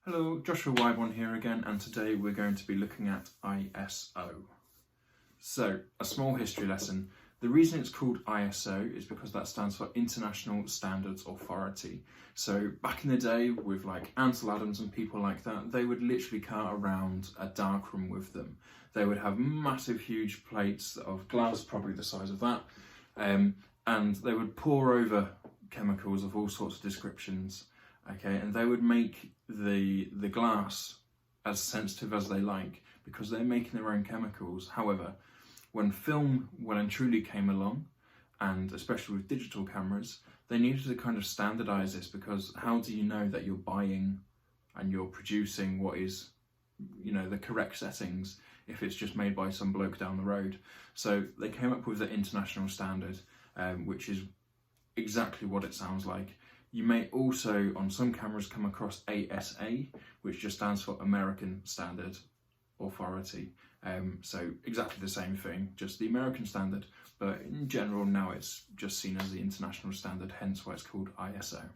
Hello, Joshua Wybon here again, and today we're going to be looking at ISO. So, a small history lesson. The reason it's called ISO is because that stands for International Standards Authority. So, back in the day with like Ansel Adams and people like that, they would literally cart around a darkroom with them. They would have massive, huge plates of glass, probably the size of that, and they would pour over chemicals of all sorts of descriptions. Okay, and they would make the glass as sensitive as they like because they're making their own chemicals. However, when film well and truly came along, and especially with digital cameras, they needed to kind of standardize this, because how do you know that you're buying and you're producing what is, the correct settings if it's just made by some bloke down the road? So they came up with the international standard, which is exactly what it sounds like. You may also, on some cameras, come across ASA, which just stands for American Standard Authority. So exactly the same thing, just the American standard, but in general now it's just seen as the international standard, hence why it's called ISO.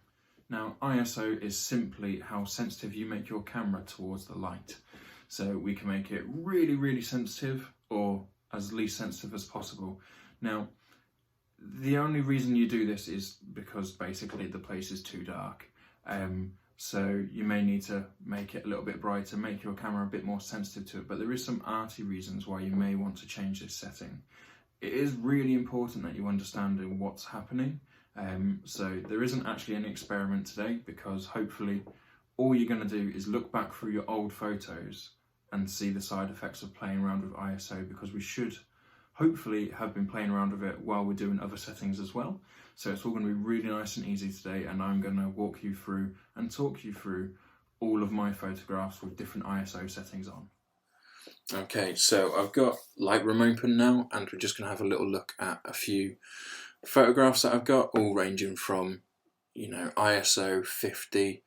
Now, ISO is simply how sensitive you make your camera towards the light. So we can make it really, really sensitive or as least sensitive as possible. Now, the only reason you do this is because basically the place is too dark. So you may need to make it a little bit brighter, make your camera a bit more sensitive to it, but there is some arty reasons why you may want to change this setting. It is really important that you understand what's happening. So there isn't actually any experiment today, because hopefully all you're going to do is look back through your old photos and see the side effects of playing around with ISO, because we should hopefully have been playing around with it while we're doing other settings as well. So it's all going to be really nice and easy today, and I'm going to walk you through and talk you through all of my photographs with different ISO settings on. Okay, so I've got Lightroom open now, and we're just going to have a little look at a few photographs that I've got, all ranging from, ISO 50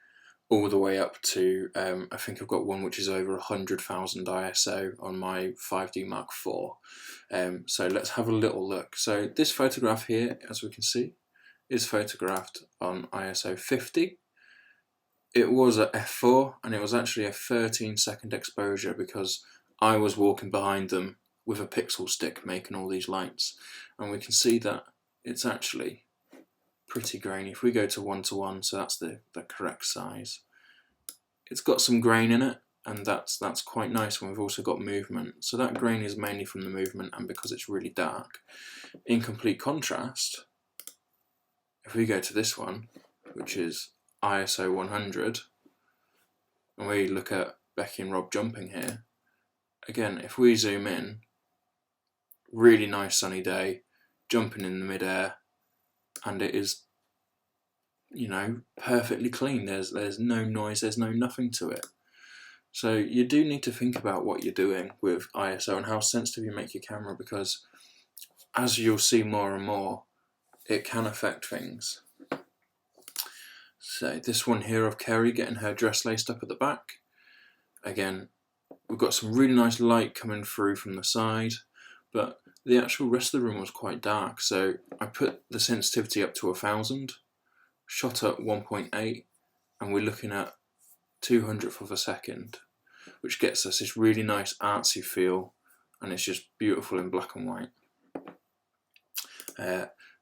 all the way up to, I think I've got one which is over 100,000 ISO on my 5D Mark IV. So let's have a little look. So this photograph here, as we can see, is photographed on ISO 50. It was at f4, and it was actually a 13-second exposure because I was walking behind them with a pixel stick making all these lights. And we can see that it's actually pretty grainy. If we go to 1:1, so that's the correct size, it's got some grain in it, and that's quite nice. And we've also got movement, so that grain is mainly from the movement and because it's really dark. In complete contrast, if we go to this one, which is ISO 100, and we look at Becky and Rob jumping here, again, if we zoom in, really nice sunny day, jumping in the midair, and it is, perfectly clean. There's no noise, there's nothing to it. So you do need to think about what you're doing with ISO and how sensitive you make your camera, because as you'll see more and more, it can affect things. So this one here of Kerry getting her dress laced up at the back. Again, we've got some really nice light coming through from the side, but the actual rest of the room was quite dark, so I put the sensitivity up to 1000, shot at 1.8, and we're looking at 200th of a second, which gets us this really nice artsy feel, and it's just beautiful in black and white.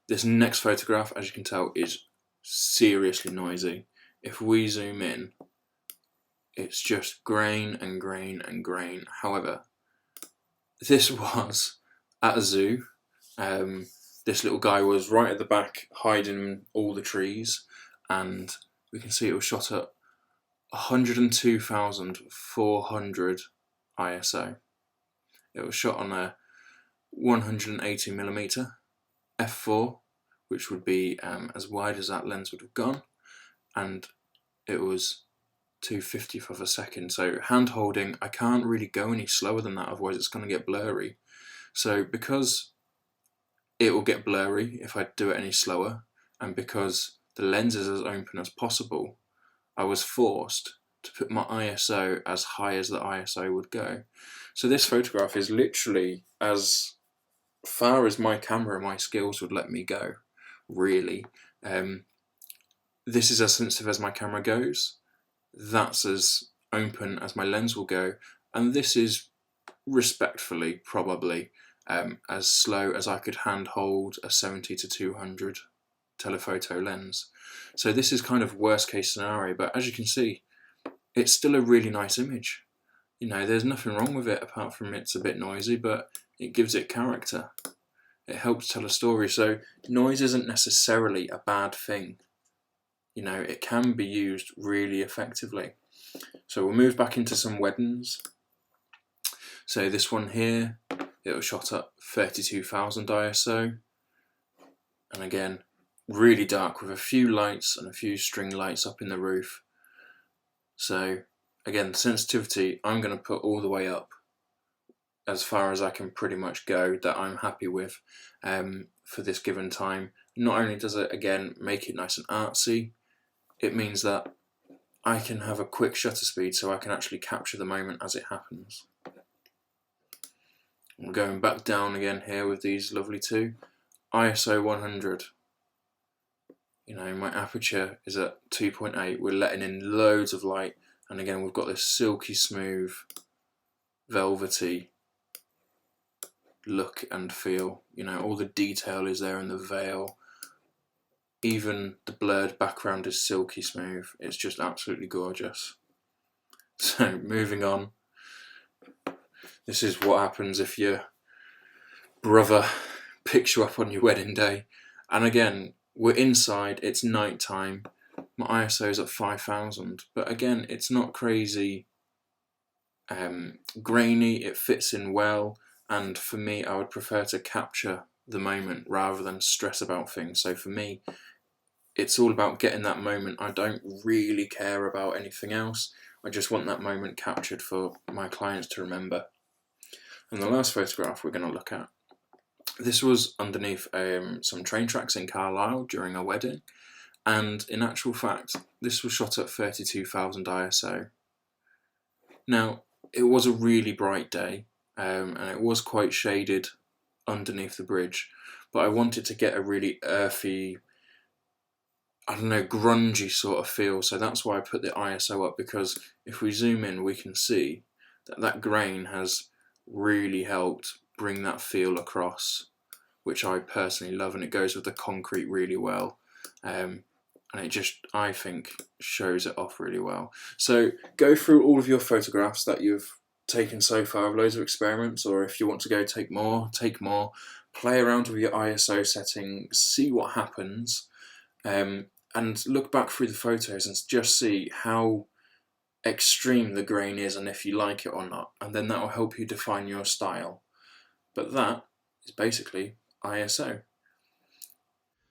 This next photograph, as you can tell, is seriously noisy. If we zoom in, it's just grain and grain and grain. However, this was at a zoo. This little guy was right at the back, hiding in all the trees, and we can see it was shot at 102,400 ISO. It was shot on a 180mm f4, which would be as wide as that lens would have gone, and it was 2/50th of a second. So hand holding, I can't really go any slower than that, otherwise it's going to get blurry. So because it will get blurry if I do it any slower, and because the lens is as open as possible, I was forced to put my ISO as high as the ISO would go. So this photograph is literally as far as my camera and my skills would let me go, really. This is as sensitive as my camera goes. that's as open as my lens will go, and this is respectfully probably as slow as I could handhold a 70 to 200 telephoto lens. So this is kind of worst case scenario, but as you can see, it's still a really nice image. You know, there's nothing wrong with it apart from it's a bit noisy, but it gives it character. It helps tell a story. So noise isn't necessarily a bad thing. You know, it can be used really effectively. So we'll move back into some weddings. So this one here, it was shot at 32,000 ISO. And again, really dark with a few lights and a few string lights up in the roof. So again, sensitivity, I'm going to put all the way up as far as I can pretty much go that I'm happy with for this given time. Not only does it, again, make it nice and artsy, it means that I can have a quick shutter speed so I can actually capture the moment as it happens. I'm going back down again here with these lovely two. ISO 100. You know, my aperture is at 2.8. We're letting in loads of light, and again we've got this silky smooth, velvety look and feel. You know, all the detail is there in the veil. Even the blurred background is silky smooth. It's just absolutely gorgeous. So moving on. This is what happens if your brother picks you up on your wedding day. And again, we're inside, it's night time. My ISO is at 5,000, but again, it's not crazy grainy, it fits in well, and for me, I would prefer to capture the moment rather than stress about things. So for me, it's all about getting that moment. I don't really care about anything else. I just want that moment captured for my clients to remember. And the last photograph we're going to look at, this was underneath some train tracks in Carlisle during a wedding, and in actual fact this was shot at 32,000 ISO. Now it was a really bright day and it was quite shaded underneath the bridge, but I wanted to get a really earthy, I don't know, grungy sort of feel, so that's why I put the ISO up, because if we zoom in we can see that that grain has really helped bring that feel across, which I personally love, and it goes with the concrete really well, and it just, I think, shows it off really well. So go through all of your photographs that you've taken so far of loads of experiments, or if you want to go take more, play around with your ISO settings, see what happens, and look back through the photos and just see how extreme the grain is and if you like it or not, and then that will help you define your style. But that is basically ISO.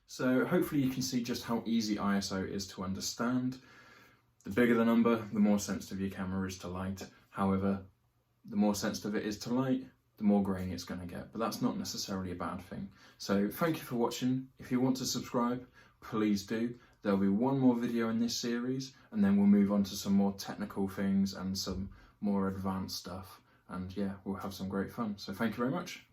So hopefully you can see just how easy ISO is to understand. The bigger the number, the more sensitive your camera is to light. However, the more sensitive it is to light, the more grainy it's going to get, but that's not necessarily a bad thing. So thank you for watching. If you want to subscribe, please do. There'll be one more video in this series, and then we'll move on to some more technical things and some more advanced stuff. And yeah, we'll have some great fun. So thank you very much.